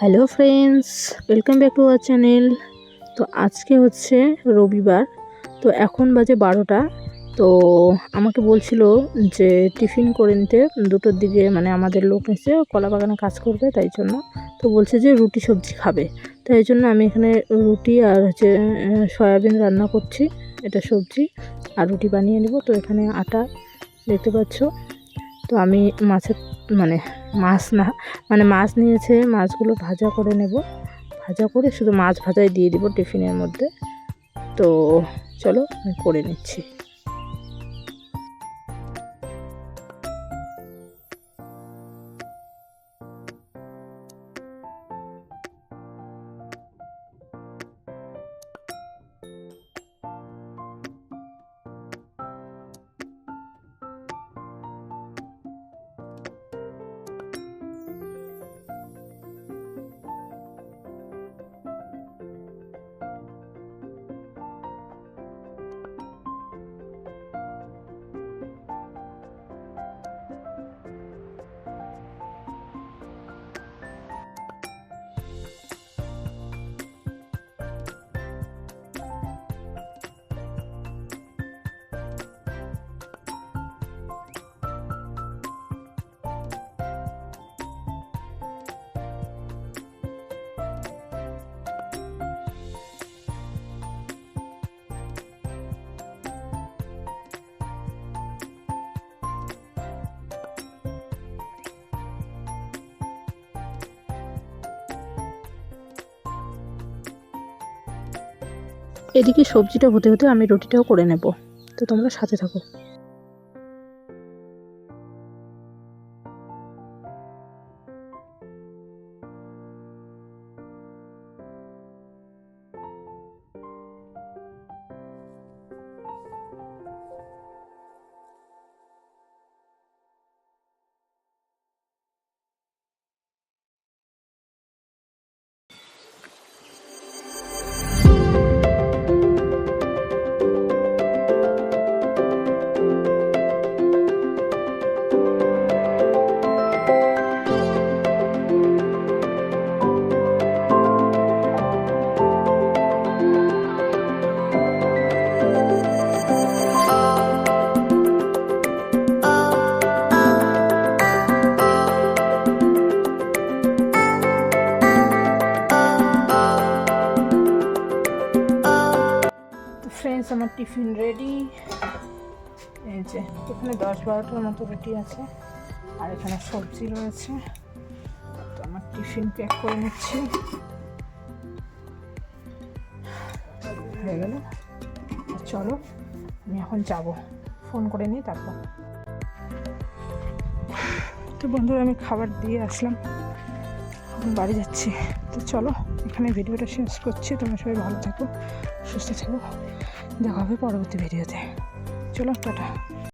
Hello friends, welcome back to our channel. তো আজকে হচ্ছে রবিবার, তো এখন বাজে 12টা। তো আমাকে বলছিল যে টিফিন করে নিতে 2টোর দিকে, মানে আমাদের লোক এসে কলা বাগানে কাজ করবে, তাই জন্য তো বলছে যে রুটি সবজি খাবে। তাই জন্য আমি এখানে রুটি আর হচ্ছে সয়াবিন রান্না করছি, এটা সবজি আর রুটি বানিয়ে নেব। তো এখানে আটা দেখতে পাচ্ছ। তো আমি মাছ নিয়েছে, মাছগুলো ভাজা করে নেব, ভাজা করে শুধু মাছ ভাজাই দিয়ে দিব টিফিনের মধ্যে। তো চলো আমি করে নিচ্ছি। এদিকে সবজিটা হতে হতে আমি রুটিটাও করে নেব, তো তোমরা সাথে থাকো। ফ্রেন্ডস, আমার টিফিন রেডি। এই যে এখানে 10-12টার মতো রুটি আছে আর এখানে সবজি রয়েছে। তো আমার টিফিন প্যাক করে নিচ্ছি, হয়ে গেল। চলো আমি এখন যাব, ফোন করে নিই তারপর। তো বন্ধুরা, আমি খাবার দিয়ে আসলাম, এখন বাড়ি যাচ্ছি। তো চলো এখানে ভিডিওটা শেষ করছি। তোমরা সবাই ভালো থাকো, সুস্থ থাকো, দেখা হবে পরবর্তী ভিডিওতে। চলো, টাটা।